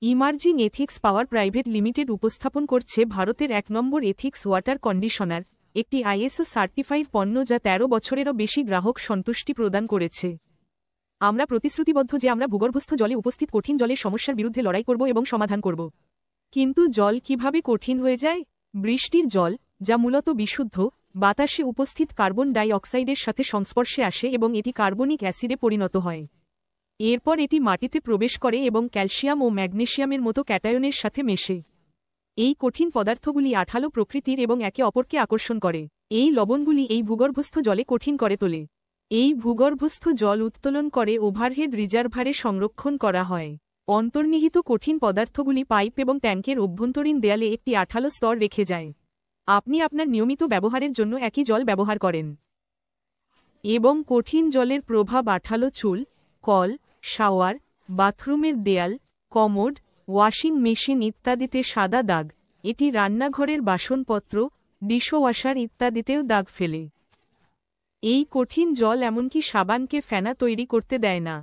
Emerging ethics পাওয়ার private limited উপস্থাপন করছে ভারতের ১ নম্বর এথিক্স ওয়াটার কন্ডিশনার, একটি আইএসও সার্টিফাইড পণ্য যা ১৩ বছরেরও বেশি গ্রাহক সন্তুষ্টি প্রদান করেছে। আমরা প্রতিশ্রুতিবদ্ধ যে আমরা ভূগর্ভস্থ জলে উপস্থিত কঠিন জলের সমস্যার বিরুদ্ধে লড়াই করব এবং সমাধান করব। কিন্তু জল কিভাবে কঠিন হয়ে যায়? বৃষ্টির জল, যা মূলত বিশুদ্ধ, বাতাসে উপস্থিত কার্বন ডাই অক্সাইডের সাথে সংস্পর্শে আসে এবং এটি কার্বনিক অ্যাসিডে পরিণত হয়। এরপর এটি মাটিতে প্রবেশ করে এবং ক্যালসিয়াম ও ম্যাগনেসিয়ামের মতো ক্যাটায়নের সাথে মেশে। এই কঠিন পদার্থগুলি আঠালো প্রকৃতির এবং একে অপরকে আকর্ষণ করে। এই লবণগুলি এই ভূগর্ভস্থ জলে কঠিন করে তোলে। এই ভূগর্ভস্থ জল উত্তোলন করে ওভারহেড রিজার্ভারে সংরক্ষণ করা হয়। অন্তর্নিহিত কঠিন পদার্থগুলি পাইপ এবং ট্যাঙ্কের অভ্যন্তরীণ দেয়ালে একটি আঠালো স্তর রেখে যায়। আপনি আপনার নিয়মিত ব্যবহারের জন্য একই জল ব্যবহার করেন এবং কঠিন জলের প্রভাব আঠালো চুল, কল, শাওয়ার, বাথরুমের দেয়াল, কমোড, ওয়াশিং মেশিন ইত্যাদিতে সাদা দাগ। এটি রান্নাঘরের বাসনপত্র, ডিশওয়াশার ইত্যাদিতেও দাগ ফেলে। এই কঠিন জল এমনকি সাবানকে ফেনা তৈরি করতে দেয় না।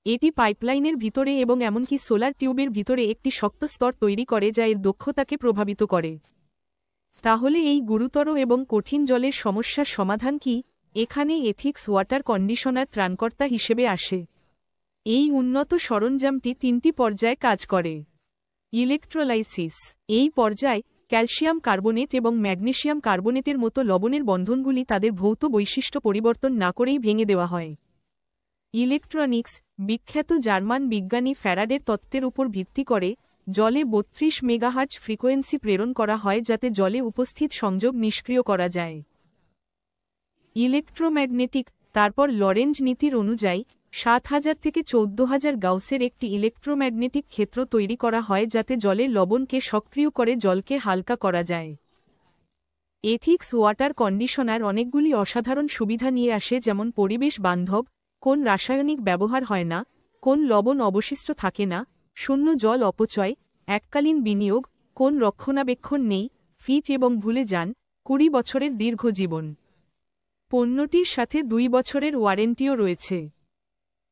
এটি পাইপলাইনের ভিতরে এবং এমনকি সোলার টিউবের ভিতরে একটি শক্ত স্তর তৈরি করে যা এর দক্ষতাকে প্রভাবিত করে। তাহলে এই গুরুতর এবং কঠিন জলের সমস্যার সমাধান কি? এখানে এথিক্স ওয়াটার কন্ডিশনার ত্রাণকর্তা হিসেবে আসে। এই উন্নত সরঞ্জামটি ৩টি পর্যায়ে কাজ করে। ইলেকট্রোলাইসিস। এই পর্যায় ক্যালসিয়াম কার্বনেট এবং ম্যাগনেসিয়াম কার্বনেটের মতো লবণের বন্ধনগুলি তাদের ভৌত বৈশিষ্ট্য পরিবর্তন না করেই ভেঙে দেওয়া হয়। ইলেকট্রনিক্স। বিখ্যাত জার্মান বিজ্ঞানী ফ্যারাডের তত্ত্বের উপর ভিত্তি করে জলে ৩২ মেগাহার্টজ ফ্রিকোয়েন্সি প্রেরণ করা হয় যাতে জলে উপস্থিত সংযোগ নিষ্ক্রিয় করা যায়। ইলেকট্রোম্যাগনেটিক। তারপর লরেঞ্জ নীতির অনুযায়ী ৭,০০০ থেকে ১৪,০০০ গাউসের একটি ইলেকট্রোম্যাগনেটিক ক্ষেত্র তৈরি করা হয় যাতে জলের লবণকে সক্রিয় করে জলকে হালকা করা যায়। এথিক্স ওয়াটার কন্ডিশনার অনেকগুলি অসাধারণ সুবিধা নিয়ে আসে, যেমন পরিবেশ বান্ধব, কোন রাসায়নিক ব্যবহার হয় না, কোন লবণ অবশিষ্ট থাকে না, শূন্য জল অপচয়, এককালীন বিনিয়োগ, কোন রক্ষণাবেক্ষণ নেই, ফিট এবং ভুলে যান, ২০ বছরের দীর্ঘ জীবন। পণ্যটির সাথে ২ বছরের ওয়ারেন্টিও রয়েছে।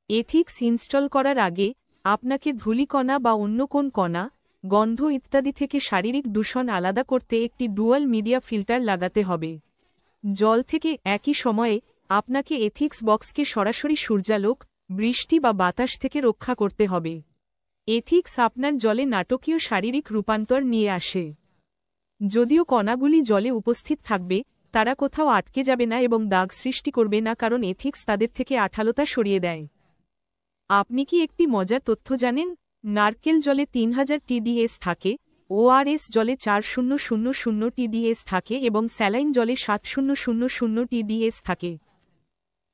এথিক্স ইনস্টল করার আগে আপনাকে ধূলিকণা বা অন্য কোন কণা, গন্ধ ইত্যাদি থেকে শারীরিক দূষণ আলাদা করতে একটি ডুয়াল মিডিয়া ফিল্টার লাগাতে হবে। জল থেকে একই সময়ে আপনাকে এথিক্স বক্সকে সরাসরি সূর্যালোক, বৃষ্টি বা বাতাস থেকে রক্ষা করতে হবে। এথিক্স আপনার জলে নাটকীয় শারীরিক রূপান্তর নিয়ে আসে। যদিও কণাগুলি জলে উপস্থিত থাকবে, তারা কোথাও আটকে যাবে না এবং দাগ সৃষ্টি করবে না, কারণ এথিক্স তাদের থেকে আঠালোতা সরিয়ে দেয়। আপনি কি একটি মজার তথ্য জানেন? নারকেল জলে ৩,০০০ টিডিএস থাকে, ওআরএস জলে ৪,০০০ টিডিএস থাকে এবং স্যালাইন জলে ৭,০০০ টিডিএস থাকে।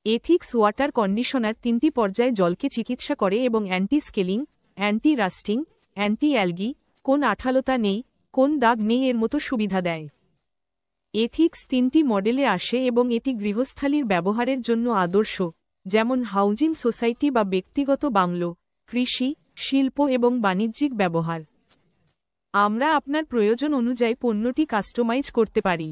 এথিক্স ওয়াটার কন্ডিশনার ৩টি পর্যায়ে জলকে চিকিৎসা করে এবং anti scaling, anti lasting, anti algae, কোন আঠালোতা নেই, কোন দাগ নেই এর মতো সুবিধা দেয়। এথিক্স ৩টি মডেলে আসে এবং এটি গৃহস্থালির ব্যবহারের জন্য আদর্শ, যেমন হাউজিং সোসাইটি বা ব্যক্তিগত বাংলো, কৃষি, শিল্প এবং বাণিজ্যিক ব্যবহার। আমরা আপনার প্রয়োজন অনুযায়ী পণ্যটি কাস্টমাইজ করতে পারি।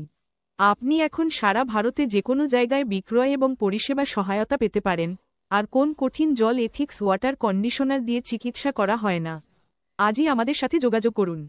আপনি এখন সারা ভারতে যেকোনো জায়গায় বিক্রয় এবং পরিষেবা সহায়তা পেতে পারেন। আর কোন কঠিন জল এথিক্স ওয়াটার কন্ডিশনার দিয়ে চিকিৎসা করা হয় না? আজই আমাদের সাথে যোগাযোগ করুন।